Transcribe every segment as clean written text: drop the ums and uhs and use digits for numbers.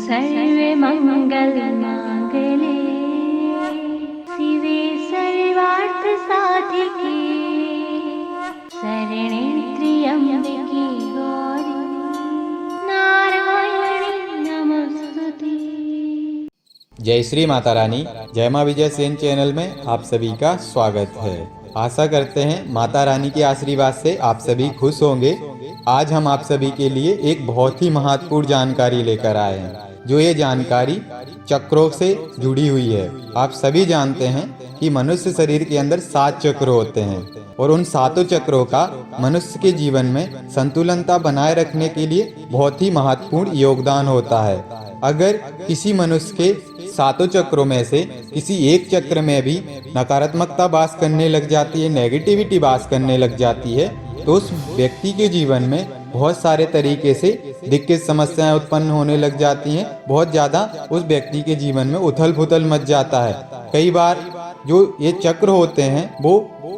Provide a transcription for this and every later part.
सर्वे मंगल मांगले शिवे सर्वार्थ साधिके शरणे त्र्यंबके गौरी नारायणी नमस्तुते। जय श्री माता रानी। जय मां विजय सेन चैनल में आप सभी का स्वागत है। आशा करते हैं माता रानी के आशीर्वाद से आप सभी खुश होंगे। आज हम आप सभी के लिए एक बहुत ही महत्वपूर्ण जानकारी लेकर आए हैं, जो ये जानकारी चक्रों से जुड़ी हुई है। आप सभी जानते हैं कि मनुष्य शरीर के अंदर 7 चक्र होते हैं और उन 7 चक्रों का मनुष्य के जीवन में संतुलनता बनाए रखने के लिए बहुत ही महत्वपूर्ण योगदान होता है। अगर किसी मनुष्य के 7 चक्रों में से किसी एक चक्र में भी नकारात्मकता वास करने लग जाती है, नेगेटिविटी वास करने लग जाती है, तो उस व्यक्ति के जीवन में बहुत सारे तरीके से दिक्कत समस्याएं उत्पन्न होने लग जाती हैं। बहुत ज़्यादा उस व्यक्ति के जीवन में उथल पुथल मच जाता है। कई बार जो ये चक्र होते हैं वो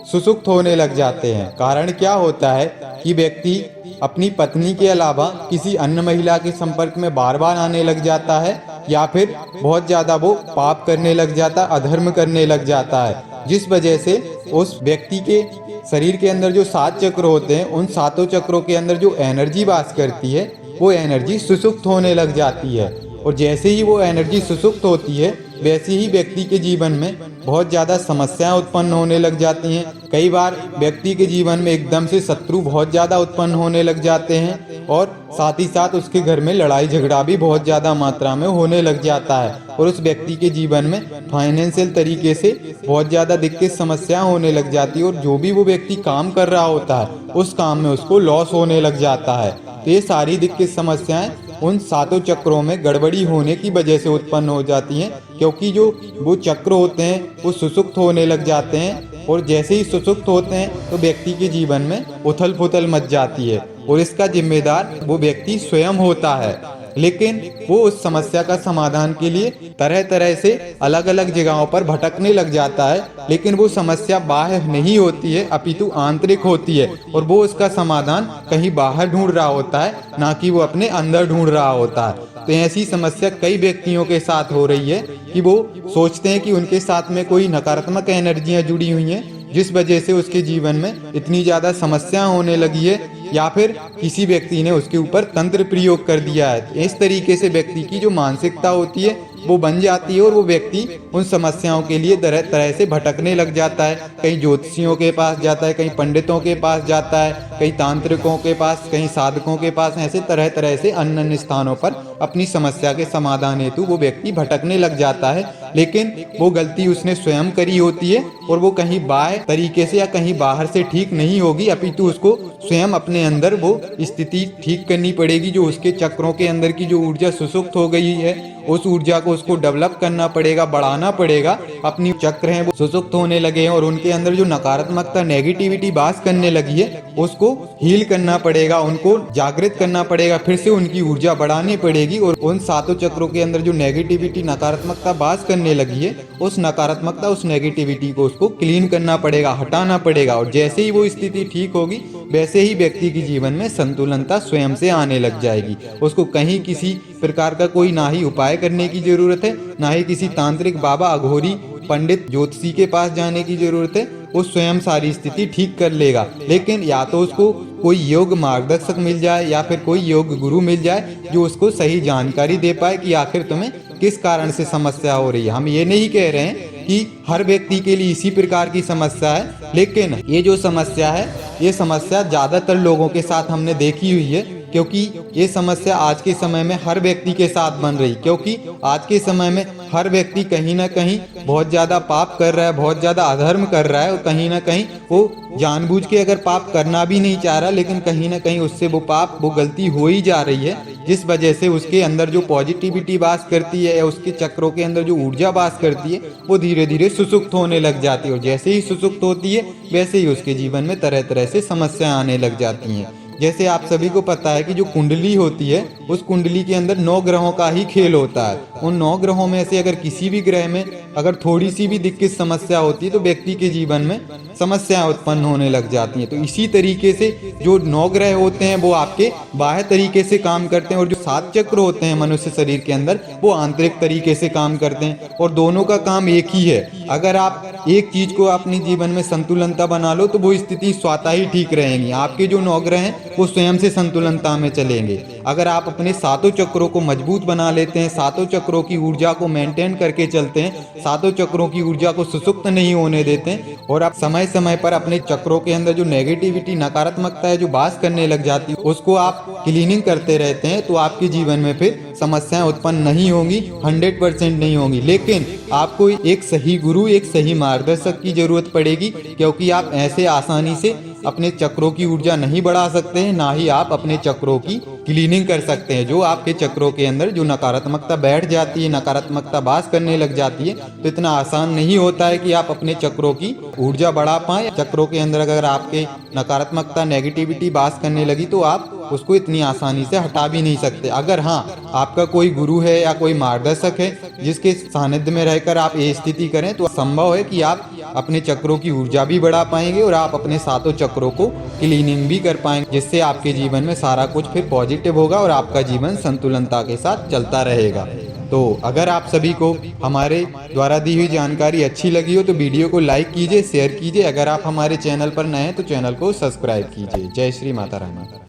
सुसुप्त होने लग जाते हैं। कारण क्या होता है कि व्यक्ति अपनी पत्नी के अलावा किसी अन्य महिला के संपर्क में बार बार आने लग जाता है, या फिर बहुत ज़्यादा वो पाप करने लग जाता है, अधर्म करने लग जाता है, जिस वजह से उस व्यक्ति के शरीर के अंदर जो 7 चक्र होते हैं, उन 7 चक्रों के अंदर जो एनर्जी वास करती है वो एनर्जी सुसुप्त होने लग जाती है। और जैसे ही वो एनर्जी सुसुप्त होती है वैसे ही व्यक्ति के जीवन में बहुत ज़्यादा समस्याएं उत्पन्न होने लग जाती हैं। कई बार व्यक्ति के जीवन में एकदम से शत्रु बहुत ज़्यादा उत्पन्न होने लग जाते हैं और साथ ही साथ उसके घर में लड़ाई झगड़ा भी बहुत ज़्यादा मात्रा में होने लग जाता है। और उस व्यक्ति के जीवन में फाइनेंशियल तरीके से बहुत ज़्यादा दिक्कत समस्या होने लग जाती है और जो भी वो व्यक्ति काम कर रहा होता है उस काम में उसको लॉस होने लग जाता है। तो ये सारी दिक्कत समस्याएं उन 7 चक्रों में गड़बड़ी होने की वजह से उत्पन्न हो जाती हैं, क्योंकि जो वो चक्र होते हैं वो सुसुप्त होने लग जाते हैं। और जैसे ही सुसुप्त होते हैं तो व्यक्ति के जीवन में उथल पुथल मच जाती है और इसका जिम्मेदार वो व्यक्ति स्वयं होता है। लेकिन वो उस समस्या का समाधान के लिए तरह तरह से अलग अलग जगहों पर भटकने लग जाता है, लेकिन वो समस्या बाहर नहीं होती है अपितु आंतरिक होती है और वो उसका समाधान कहीं बाहर ढूंढ रहा होता है, ना कि वो अपने अंदर ढूंढ रहा होता है। तो ऐसी समस्या कई व्यक्तियों के साथ हो रही है कि वो सोचते हैं कि उनके साथ में कोई नकारात्मक एनर्जियां जुड़ी हुई हैं, जिस वजह से उसके जीवन में इतनी ज़्यादा समस्या होने लगी है, या फिर किसी व्यक्ति ने उसके ऊपर तंत्र प्रयोग कर दिया है। इस तरीके से व्यक्ति की जो मानसिकता होती है वो बन जाती है और वो व्यक्ति उन समस्याओं के लिए तरह तरह से भटकने लग जाता है। कहीं ज्योतिषियों के पास जाता है, कहीं पंडितों के पास जाता है, कहीं तांत्रिकों के पास, कहीं साधकों के पास, ऐसे तरह तरह से अन्य अन्य स्थानों पर अपनी समस्या के समाधान हेतु वो व्यक्ति भटकने लग जाता है। लेकिन वो गलती उसने स्वयं करी होती है और वो कहीं बाहर तरीके से या कहीं बाहर से ठीक नहीं होगी, अपितु उसको स्वयं अपने अंदर वो स्थिति ठीक करनी पड़ेगी। जो उसके चक्रों के अंदर की जो ऊर्जा सुसुप्त हो गई है उस ऊर्जा को उसको डेवलप करना पड़ेगा, बढ़ाना पड़ेगा। अपनी चक्र हैं वो सुसुप्त होने लगे हैं और उनके अंदर जो नकारात्मकता नेगेटिविटी बास करने लगी है उसको हील करना पड़ेगा, उनको जागृत करना पड़ेगा, फिर से उनकी ऊर्जा बढ़ानी पड़ेगी। और उन 7 चक्रों के अंदर जो नेगेटिविटी नकारात्मकता बास करने लगी है उस नकारात्मकता उस नेगेटिविटी को उसको क्लीन करना पड़ेगा, हटाना पड़ेगा। और जैसे ही वो स्थिति ठीक होगी वैसे ही व्यक्ति के जीवन में संतुलनता स्वयं से आने लग जाएगी। उसको कहीं किसी प्रकार का कोई ना ही उपाय करने की जरूरत है, ना ही किसी तांत्रिक बाबा अघोरी पंडित ज्योतिषी के पास जाने की जरूरत है। वो स्वयं सारी स्थिति ठीक कर लेगा। लेकिन या तो उसको कोई योग मार्गदर्शक मिल जाए या फिर कोई योग गुरु मिल जाए जो उसको सही जानकारी दे पाए कि आखिर तुम्हें किस कारण से समस्या हो रही है। हम ये नहीं कह रहे हैं कि हर व्यक्ति के लिए इसी प्रकार की समस्या है, लेकिन ये जो समस्या है ये समस्या ज़्यादातर लोगों के साथ हमने देखी हुई है, क्योंकि ये समस्या आज के समय में हर व्यक्ति के साथ बन रही। क्योंकि आज के समय में हर व्यक्ति कहीं ना कहीं बहुत ज़्यादा पाप कर रहा है, बहुत ज़्यादा अधर्म कर रहा है और कहीं ना कहीं वो जानबूझ के अगर पाप करना भी नहीं चाह रहा, लेकिन कहीं ना कहीं उससे वो पाप वो गलती हो ही जा रही है, जिस वजह से उसके अंदर जो पॉजिटिविटी वास करती है या उसके चक्रों के अंदर जो ऊर्जा वास करती है वो धीरे धीरे सुसुप्त होने लग जाती है। और जैसे ही सुसुप्त होती है वैसे ही उसके जीवन में तरह तरह से समस्याएं आने लग जाती हैं। जैसे आप सभी को पता है कि जो कुंडली होती है उस कुंडली के अंदर 9 ग्रहों का ही खेल होता है। उन 9 ग्रहों में से अगर किसी भी ग्रह में अगर थोड़ी सी भी दिक्कत समस्या होती है तो व्यक्ति के जीवन में समस्याएं उत्पन्न होने लग जाती हैं। तो इसी तरीके से जो 9 ग्रह होते हैं वो आपके बाह्य तरीके से काम करते हैं, और जो 7 चक्र होते हैं मनुष्य शरीर के अंदर वो आंतरिक तरीके से काम करते हैं, और दोनों का काम एक ही है। अगर आप एक चीज को अपने जीवन में संतुलनता बना लो तो वो स्थिति स्वतः ही ठीक रहेगी। आपके जो 9 ग्रह हैं वो स्वयं से संतुलनता में चलेंगे। अगर आप अपने 7 चक्रों को मजबूत बना लेते हैं, 7 चक्रों की ऊर्जा को मेंटेन करके चलते हैं, 7 चक्रों की ऊर्जा को सुसुप्त नहीं होने देते हैं, और आप समय समय पर अपने चक्रों के अंदर जो नेगेटिविटी, नकारात्मकता है जो वास करने लग जाती है उसको आप क्लीनिंग करते रहते हैं, तो आपके जीवन में फिर समस्याएं उत्पन्न नहीं होंगी, 100% नहीं होंगी। लेकिन आपको एक सही गुरु, एक सही मार्गदर्शक की जरूरत पड़ेगी, क्योंकि आप ऐसे आसानी से अपने चक्रों की ऊर्जा नहीं बढ़ा सकते हैं, ना ही आप अपने चक्रों की क्लीनिंग कर सकते हैं। जो आपके चक्रों के अंदर जो नकारात्मकता बैठ जाती है, नकारात्मकता वास करने लग जाती है, तो इतना आसान नहीं होता है कि आप अपने चक्रों की ऊर्जा बढ़ा पाएं। चक्रों के अंदर अगर आपके नकारात्मकता, नेगेटिविटी वास करने लगी तो आप उसको इतनी आसानी से हटा भी नहीं सकते। अगर हाँ, आपका कोई गुरु है या कोई मार्गदर्शक है जिसके सानिध्य में रहकर आप ये स्थिति करें, तो संभव है कि आप अपने चक्रों की ऊर्जा भी बढ़ा पाएंगे और आप अपने 7 चक्रों को क्लीनिंग भी कर पाएंगे, जिससे आपके जीवन में सारा कुछ फिर पॉजिटिव होगा और आपका जीवन संतुलनता के साथ चलता रहेगा। तो अगर आप सभी को हमारे द्वारा दी हुई जानकारी अच्छी लगी हो तो वीडियो को लाइक कीजिए, शेयर कीजिए। अगर आप हमारे चैनल पर नए हैं तो चैनल को सब्सक्राइब कीजिए। जय श्री माता रानी।